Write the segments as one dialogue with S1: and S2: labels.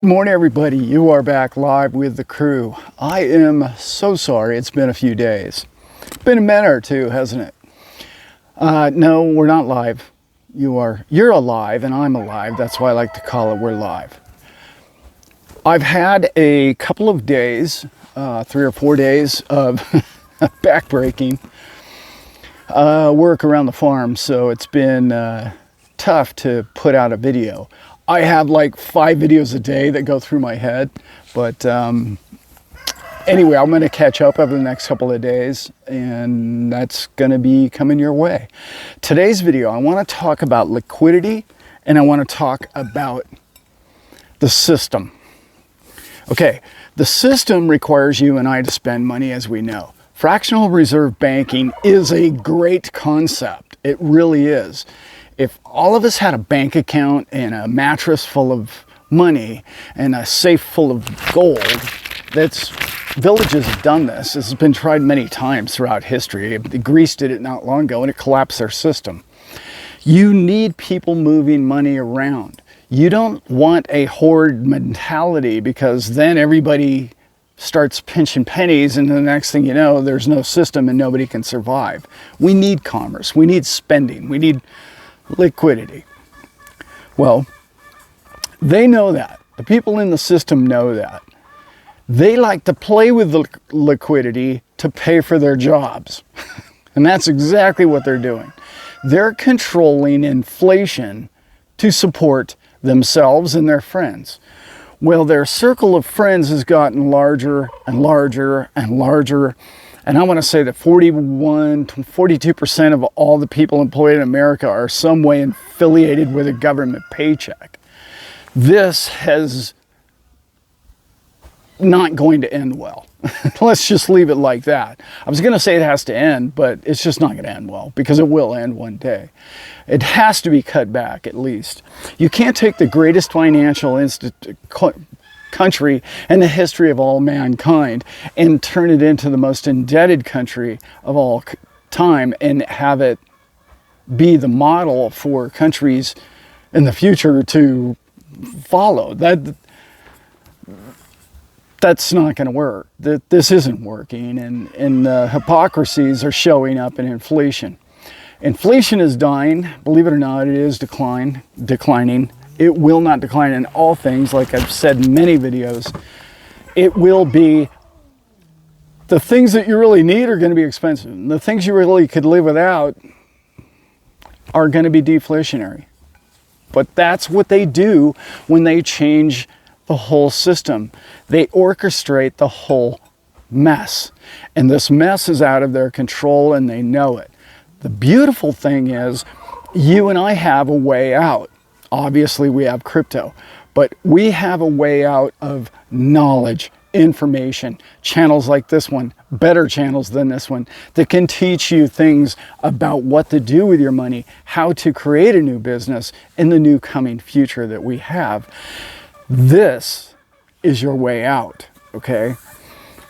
S1: Good morning, everybody. You are back live with the crew. I am so sorry it's been a few days. It's been a minute or two, hasn't it? No, we're not live. You're alive and I'm alive. That's why I like to call it we're live. I've had a couple of days, 3 or 4 days of backbreaking work around the farm, so it's been tough to put out a video. I have like 5 videos a day that go through my head, but anyway, I'm going to catch up over the next couple of days, and that's going to be coming your way. Today's video, I want to talk about liquidity, and I want to talk about the system. Okay, the system requires you and I to spend money, as we know. Fractional reserve banking is a great concept. It really is. If all of us had a bank account and a mattress full of money and a safe full of gold, villages have done this. This has been tried many times throughout history. Greece did it not long ago and it collapsed their system. You need people moving money around. You don't want a hoard mentality, because then everybody starts pinching pennies and the next thing you know, there's no system and nobody can survive. We need commerce. We need spending. We need liquidity. Well, they know that. The people in the system know that. They like to play with the liquidity to pay for their jobs. And that's exactly what they're doing. They're controlling inflation to support themselves and their friends. Well, their circle of friends has gotten larger and larger and larger. And I want to say that 41 to 42% of all the people employed in America are some way affiliated with a government paycheck. This has not going to end well. Let's just leave it like that. I was going to say it has to end, but it's just not going to end well, because it will end one day. It has to be cut back, at least. You can't take the greatest financial country in the history of all mankind and turn it into the most indebted country of all time and have it be the model for countries in the future to follow. That's not going to work. This isn't working, and the hypocrisies are showing up in inflation. Inflation is dying. Believe it or not, it is declining. It will not decline in all things. Like I've said in many videos, it will be, the things that you really need are going to be expensive. And the things you really could live without are going to be deflationary. But that's what they do when they change the whole system. They orchestrate the whole mess. And this mess is out of their control, and they know it. The beautiful thing is, you and I have a way out. Obviously, we have crypto, but we have a way out of knowledge, information, channels like this one, better channels than this one, that can teach you things about what to do with your money, how to create a new business in the new coming future that we have. This is your way out, okay?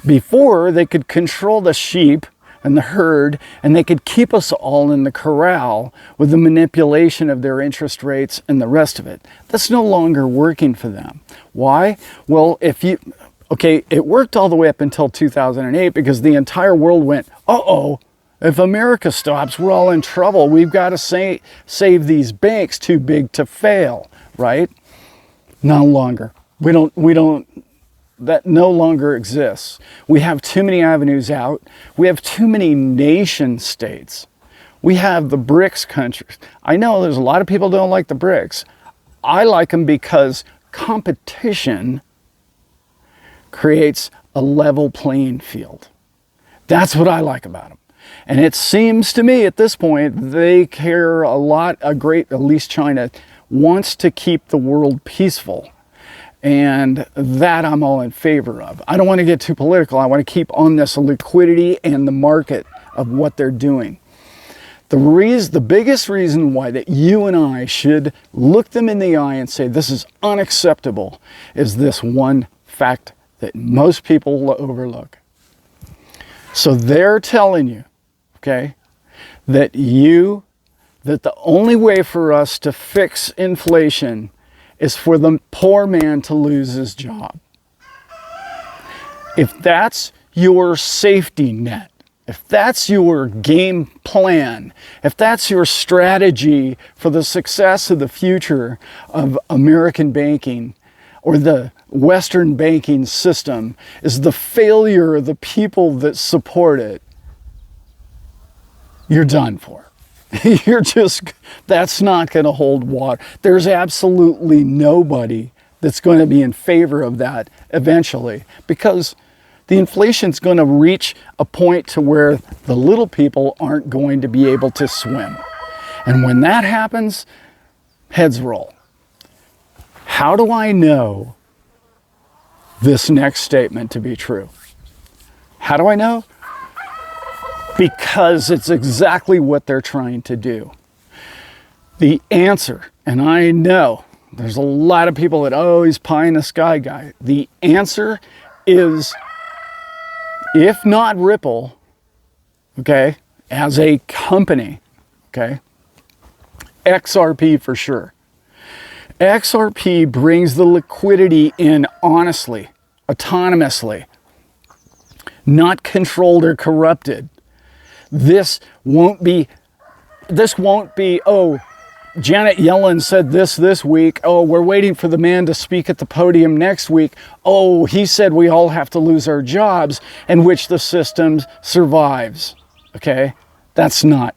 S1: Before, they could control the sheep and the herd, and they could keep us all in the corral with the manipulation of their interest rates and the rest of it. That's no longer working for them. Why? Well, it worked all the way up until 2008, because the entire world went, uh-oh, if America stops, we're all in trouble. We've got to save these banks too big to fail, right? No longer. That no longer exists. We have too many avenues out. We have too many nation states. We have the BRICS countries. I know there's a lot of people who don't like the BRICS. I like them because competition creates a level playing field. That's what I like about them. And it seems to me at this point, they care a lot, at least China wants to keep the world peaceful. And that I'm all in favor of. I don't want to get too political. I want to keep on this liquidity and the market of what they're doing. The biggest reason why that you and I should look them in the eye and say this is unacceptable is this one fact that most people overlook. So they're telling you, okay, that the only way for us to fix inflation is for the poor man to lose his job. If that's your safety net, if that's your game plan, if that's your strategy for the success of the future of American banking or the Western banking system, is the failure of the people that support it, you're done for. That's not going to hold water. There's absolutely nobody that's going to be in favor of that eventually, because the inflation's going to reach a point to where the little people aren't going to be able to swim. And when that happens, heads roll. How do I know this next statement to be true? How do I know? Because it's exactly what they're trying to do. The answer, and I know there's a lot of people that, oh, he's pie in the sky guy. The answer is, if not Ripple, okay, as a company, okay, XRP for sure. XRP brings the liquidity in honestly, autonomously, not controlled or corrupted. This won't be, oh, Janet Yellen said this week. Oh, we're waiting for the man to speak at the podium next week. Oh, he said we all have to lose our jobs, in which the system survives. Okay? That's not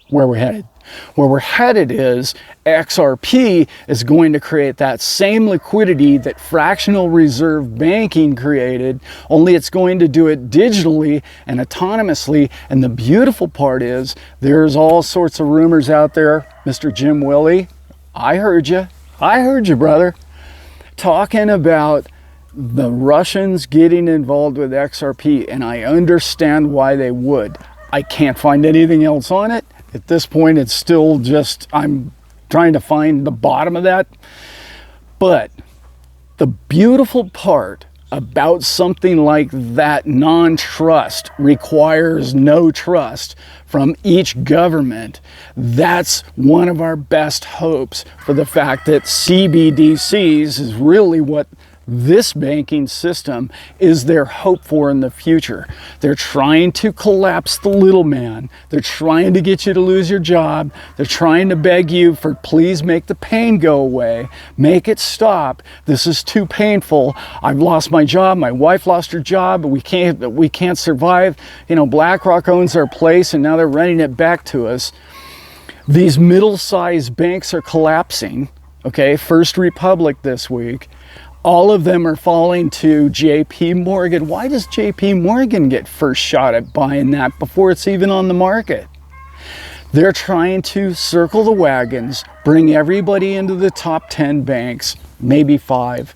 S1: where we're headed. Where we're headed is XRP is going to create that same liquidity that fractional reserve banking created, only it's going to do it digitally and autonomously. And the beautiful part is there's all sorts of rumors out there. Mr. Jim Willie, I heard you, brother, talking about the Russians getting involved with XRP, and I understand why they would. I can't find anything else on it. At this point, it's still just, I'm trying to find the bottom of that. But the beautiful part about something like that non-trust requires no trust from each government. That's one of our best hopes for the fact that CBDCs is really what this banking system is their hope for in the future. They're trying to collapse the little man. They're trying to get you to lose your job. They're trying to beg you for, please make the pain go away. Make it stop. This is too painful. I've lost my job. My wife lost her job. We can't survive. You know, BlackRock owns our place and now they're renting it back to us. These middle-sized banks are collapsing. Okay, First Republic this week. All of them are falling to JP Morgan. Why does JP Morgan get first shot at buying that before it's even on the market? They're trying to circle the wagons, bring everybody into the top 10 banks, maybe 5,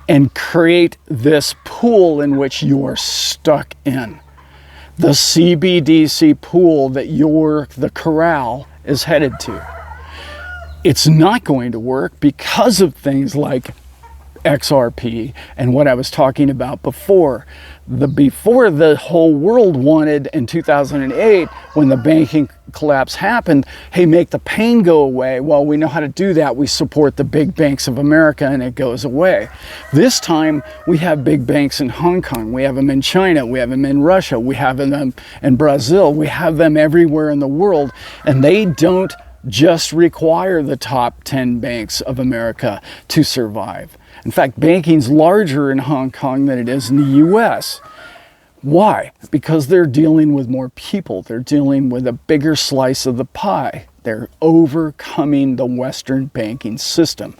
S1: and create this pool in which you're stuck in. The CBDC pool that the corral is headed to. It's not going to work because of things like XRP and what I was talking about before. Before the whole world wanted in 2008, when the banking collapse happened, hey, make the pain go away. Well, we know how to do that. We support the big banks of America and it goes away. This time we have big banks in Hong Kong. We have them in China. We have them in Russia. We have them in Brazil. We have them everywhere in the world, and they don't just require the top 10 banks of America to survive. In fact, banking's larger in Hong Kong than it is in the US. Why? Because they're dealing with more people. They're dealing with a bigger slice of the pie. They're overcoming the Western banking system,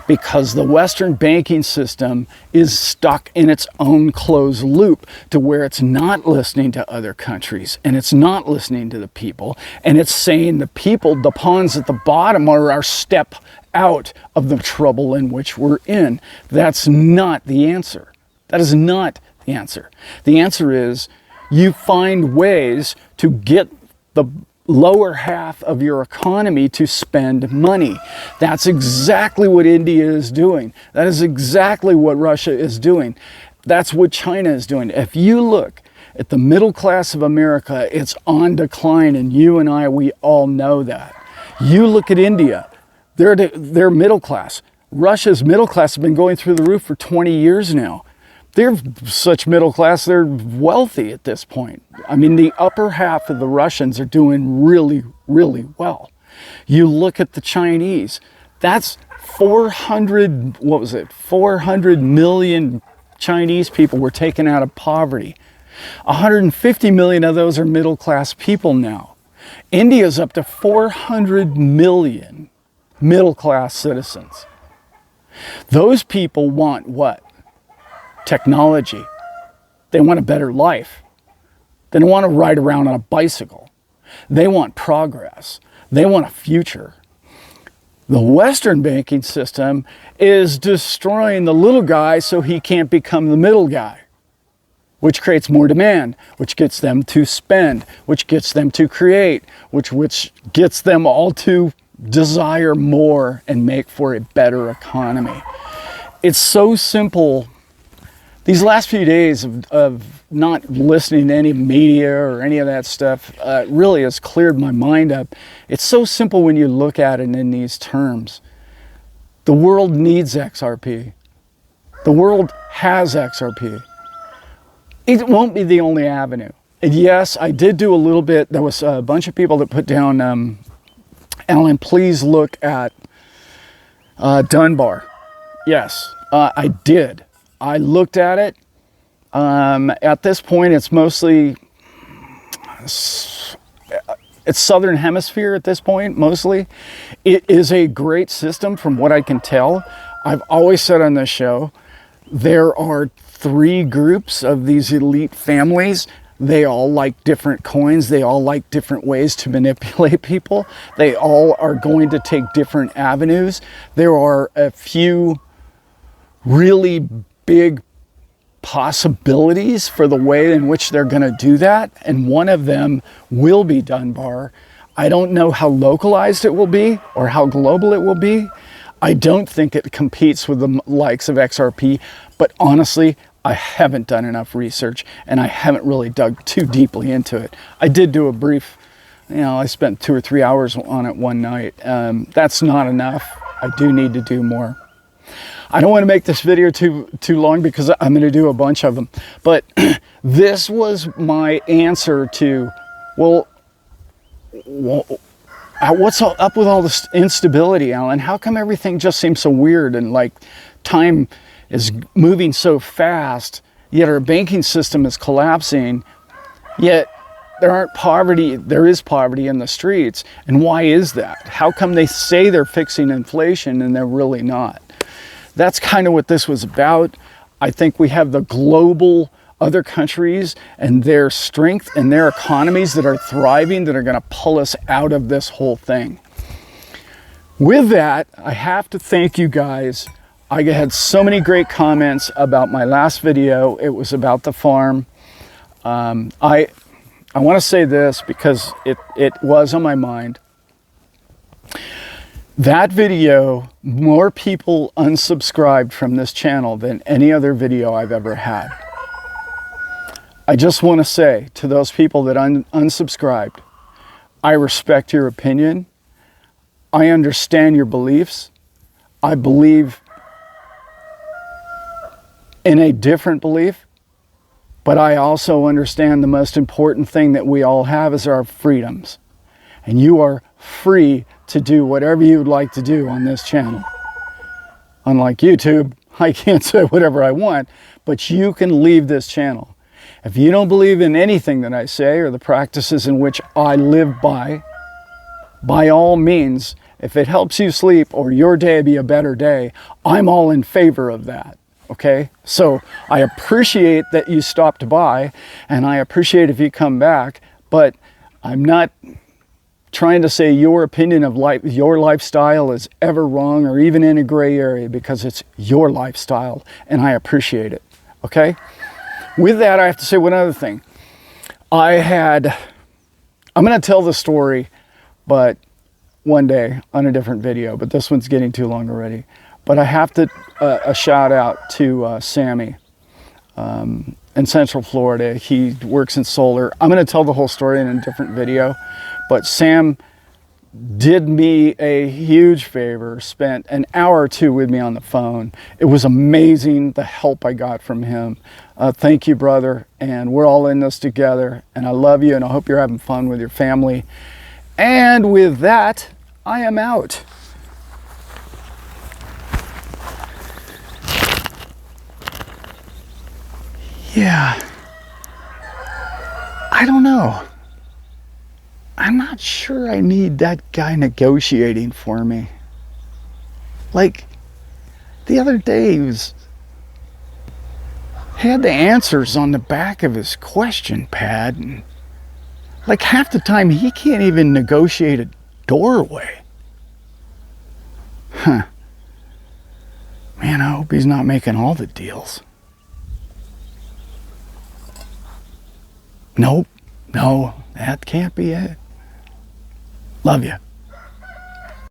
S1: because the Western banking system is stuck in its own closed loop to where it's not listening to other countries and it's not listening to the people, and it's saying the people, the pawns at the bottom, are our step out of the trouble in which we're in. That's not the answer. That is not the answer. The answer is you find ways to get the lower half of your economy to spend money. That's exactly what India is doing. That is exactly what Russia is doing. That's what China is doing. If you look at the middle class of America, it's on decline, and you and I, we all know that. You look at India, they're middle class. Russia's middle class have been going through the roof for 20 years now. They're such middle class, they're wealthy at this point. I mean, the upper half of the Russians are doing really, really well. You look at the Chinese, that's 400 million Chinese people were taken out of poverty. 150 million of those are middle class people now. India's up to 400 million middle class citizens. Those people want what? Technology. They want a better life. They don't want to ride around on a bicycle. They want progress. They want a future. The Western banking system is destroying the little guy so he can't become the middle guy, which creates more demand, which gets them to spend, which gets them to create, which gets them all to desire more and make for a better economy. It's so simple. These last few days of not listening to any media or any of that stuff really has cleared my mind up. It's so simple when you look at it in these terms. The world needs XRP. The world has XRP. It won't be the only avenue. And yes, I did do a little bit. There was a bunch of people that put down, Alan, please look at Dunbar. Yes, I did. I looked at it. At this point, it's mostly, it's Southern Hemisphere at this point, mostly. It is a great system from what I can tell. I've always said on this show, there are 3 groups of these elite families. They all like different coins. They all like different ways to manipulate people. They all are going to take different avenues. There are a few really big possibilities for the way in which they're going to do that, and one of them will be Dunbar. I don't know how localized it will be or how global it will be. I don't think it competes with the likes of XRP, but honestly, I haven't done enough research and I haven't really dug too deeply into it. I did do a brief, I spent 2 or 3 hours on it one night. That's not enough. I do need to do more. I don't want to make this video too long because I'm going to do a bunch of them. But this was my answer to, well, what's up with all this instability, Alan? How come everything just seems so weird and like time is moving so fast, yet our banking system is collapsing, yet there is poverty in the streets? And why is that? How come they say they're fixing inflation and they're really not? That's kind of what this was about. I think we have the global other countries and their strength and their economies that are thriving that are going to pull us out of this whole thing. With that, I have to thank you guys. I had so many great comments about my last video. It was about the farm. I want to say this because it was on my mind. That video, more people unsubscribed from this channel than any other video I've ever had. I just want to say to those people that unsubscribed, I respect your opinion. I understand your beliefs. I believe in a different belief, but I also understand the most important thing that we all have is our freedoms. And you are free to do whatever you'd like to do on this channel. Unlike YouTube, I can't say whatever I want, but you can leave this channel. If you don't believe in anything that I say or the practices in which I live by all means, if it helps you sleep or your day be a better day, I'm all in favor of that. Okay? So I appreciate that you stopped by and I appreciate if you come back, but I'm not trying to say your opinion of life, your lifestyle is ever wrong or even in a gray area, because it's your lifestyle and I appreciate it. Okay? With that, I have to say one other thing. I'm going to tell the story, but one day on a different video, but this one's getting too long already. But I have to, a shout out to Sammy in Central Florida. He works in solar. I'm going to tell the whole story in a different video, but Sam did me a huge favor, spent an hour or two with me on the phone. It was amazing the help I got from him. Thank you, brother, and we're all in this together, and I love you, and I hope you're having fun with your family. And with that, I am out. Yeah, I don't know. I'm not sure I need that guy negotiating for me. Like, the other day he had the answers on the back of his question pad, and like half the time he can't even negotiate a doorway. Huh. Man, I hope he's not making all the deals. Nope, no, that can't be it. Love you.